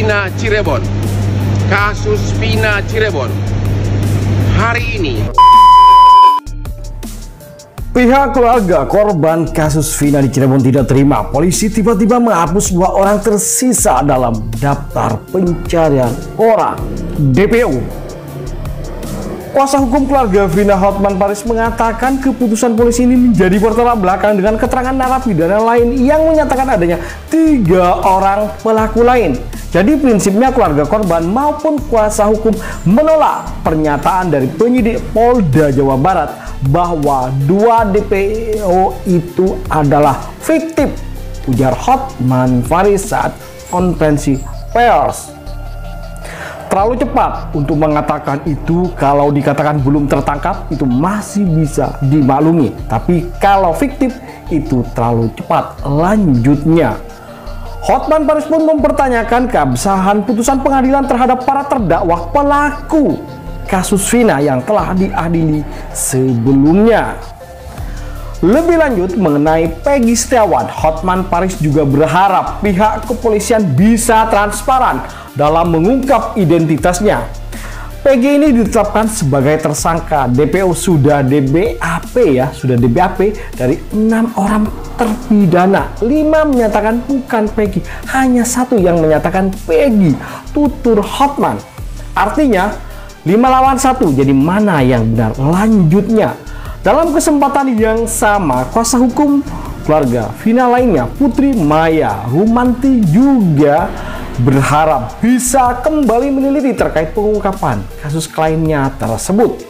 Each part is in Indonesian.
Vina Cirebon. Kasus Vina Cirebon. Hari ini pihak keluarga korban kasus Vina di Cirebon tidak terima polisi tiba-tiba menghapus 2 orang tersisa dalam daftar pencarian orang DPO. Kuasa hukum keluarga Vina, Hotman Paris, mengatakan keputusan polisi ini menjadi bertolak belakang dengan keterangan narapidana lain yang menyatakan adanya 3 orang pelaku lain. Jadi prinsipnya keluarga korban maupun kuasa hukum menolak pernyataan dari penyidik Polda Jawa Barat bahwa 2 DPO itu adalah fiktif, ujar Hotman Paris saat konferensi pers. Terlalu cepat untuk mengatakan itu. Kalau dikatakan belum tertangkap itu masih bisa dimaklumi, tapi kalau fiktif itu terlalu cepat, lanjutnya. Hotman Paris pun mempertanyakan keabsahan putusan pengadilan terhadap para terdakwa pelaku kasus Vina yang telah diadili sebelumnya. Lebih lanjut mengenai Peggy Setiawan, Hotman Paris juga berharap pihak kepolisian bisa transparan dalam mengungkap identitasnya. Peggy ini ditetapkan sebagai tersangka. DPO sudah DBAP sudah DBAP dari 6 orang terpidana. 5 menyatakan bukan Peggy, hanya 1 yang menyatakan Peggy, tutur Hotman. Artinya 5 lawan 1, jadi mana yang benar? Lanjutnya, dalam kesempatan yang sama, kuasa hukum keluarga Vina lainnya, Putri Maya Rumanti, juga berharap bisa kembali meneliti terkait pengungkapan kasus kliennya tersebut.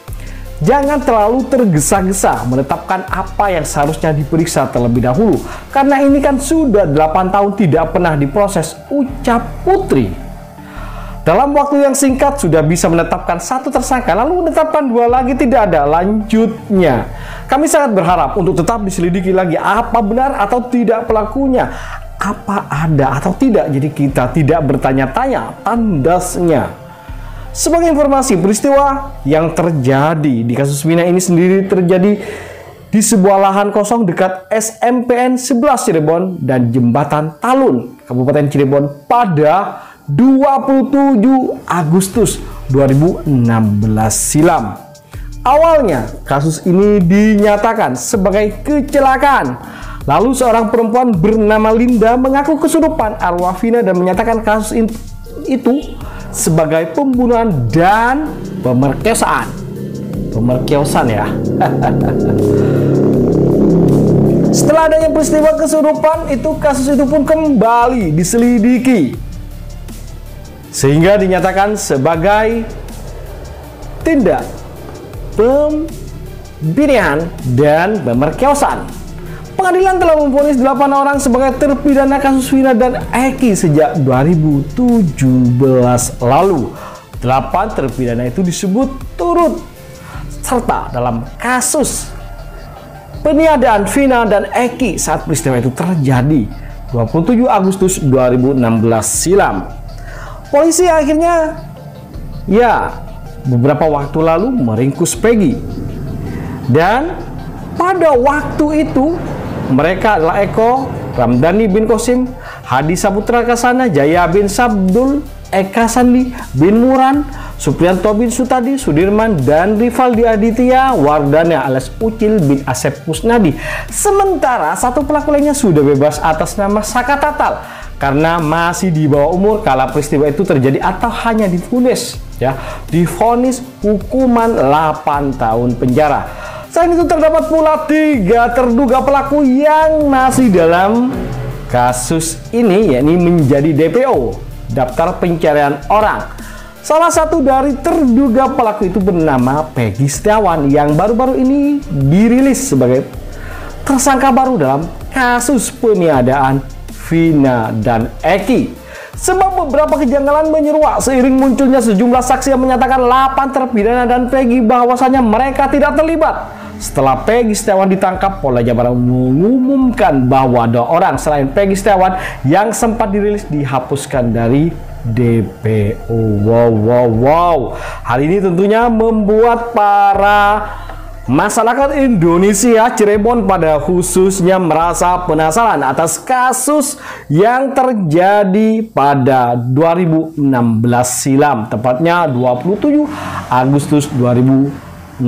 Jangan terlalu tergesa-gesa menetapkan apa yang seharusnya diperiksa terlebih dahulu, karena ini kan sudah 8 tahun tidak pernah diproses, ucap Putri. Dalam waktu yang singkat sudah bisa menetapkan 1 tersangka, lalu menetapkan 2 lagi, tidak ada lanjutnya. Kami sangat berharap untuk tetap diselidiki lagi apa benar atau tidak pelakunya, apa ada atau tidak, jadi kita tidak bertanya-tanya, tandasnya. Sebagai informasi, peristiwa yang terjadi di kasus Vina ini sendiri terjadi di sebuah lahan kosong dekat SMPN 11 Cirebon dan Jembatan Talun, Kabupaten Cirebon pada 27 Agustus 2016 silam. Awalnya kasus ini dinyatakan sebagai kecelakaan. Lalu seorang perempuan bernama Linda mengaku kesurupan arwah Vina dan menyatakan kasus itu sebagai pembunuhan dan pemerkosaan. Pemerkosaan ya. Setelah adanya peristiwa kesurupan itu, kasus itu pun kembali diselidiki sehingga dinyatakan sebagai tindak pembunuhan dan pemerkosaan. Pengadilan telah memvonis 8 orang sebagai terpidana kasus Vina dan Eki sejak 2017 lalu. 8 terpidana itu disebut turut serta dalam kasus peniadaan Vina dan Eki saat peristiwa itu terjadi 27 Agustus 2016 silam. Polisi akhirnya beberapa waktu lalu meringkus Peggy, dan pada waktu itu mereka adalah Eko, Ramdhani bin Kosim, Hadi Saputra Kasana, Jaya bin Sabdul, Eka Sandi bin Muran, Supriyanto bin Sutadi, Sudirman, dan Rivaldi Aditya Wardana alias Ucil bin Asep Kusnadi. Sementara 1 pelaku lainnya sudah bebas atas nama Saka Tatal karena masih di bawah umur kala peristiwa itu terjadi atau hanya divonis hukuman 8 tahun penjara. Selain itu terdapat pula 3 terduga pelaku yang masih dalam kasus ini, yakni menjadi DPO, daftar pencarian orang. Salah satu dari terduga pelaku itu bernama Peggy Setiawan yang baru-baru ini dirilis sebagai tersangka baru dalam kasus peniadaan Vina dan Eki. Sebab beberapa kejanggalan menyeruak seiring munculnya sejumlah saksi yang menyatakan 8 terpidana dan Peggy bahwasanya mereka tidak terlibat. Setelah Peggy Setiawan ditangkap, Polda Jawa Barat mengumumkan bahwa 2 orang selain Peggy Setiawan yang sempat dirilis dihapuskan dari DPO. Wow. Hal ini tentunya membuat para Masyarakat Indonesia Cirebon pada khususnya merasa penasaran atas kasus yang terjadi pada 2016 silam, tepatnya 27 Agustus 2016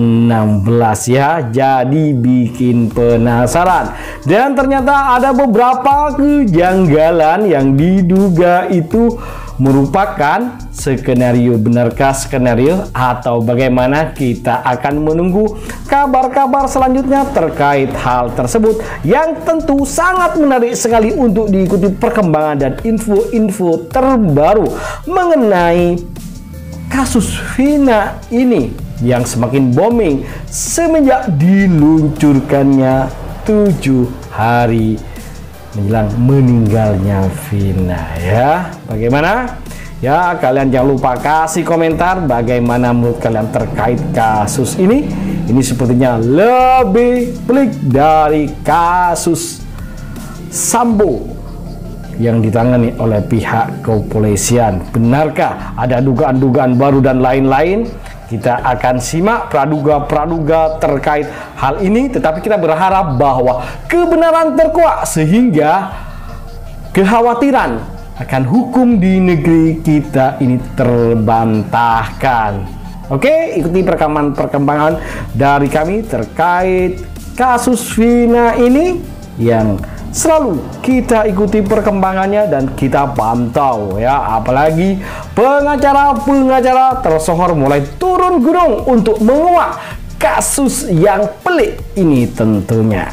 ya. Jadi bikin penasaran, dan ternyata ada beberapa kejanggalan yang diduga itu merupakan skenario. Benarkah skenario atau bagaimana? Kita akan menunggu kabar-kabar selanjutnya terkait hal tersebut, yang tentu sangat menarik sekali untuk diikuti perkembangan dan info-info terbaru mengenai kasus Vina ini yang semakin booming semenjak diluncurkannya 7 hari menjelang meninggalnya Vina ya. Bagaimana? Ya, kalian jangan lupa kasih komentar bagaimana menurut kalian terkait kasus ini. Ini sepertinya lebih pelik dari kasus Sambo yang ditangani oleh pihak kepolisian. Benarkah ada dugaan-dugaan baru dan lain-lain? Kita akan simak praduga-praduga terkait hal ini, tetapi kita berharap bahwa kebenaran terkuak sehingga kekhawatiran akan hukum di negeri kita ini terbantahkan. Oke, ikuti perkembangan dari kami terkait kasus Vina ini yang selalu kita ikuti perkembangannya dan kita pantau ya. Apalagi pengacara-pengacara tersohor mulai turun gunung untuk menguak kasus yang pelik ini tentunya.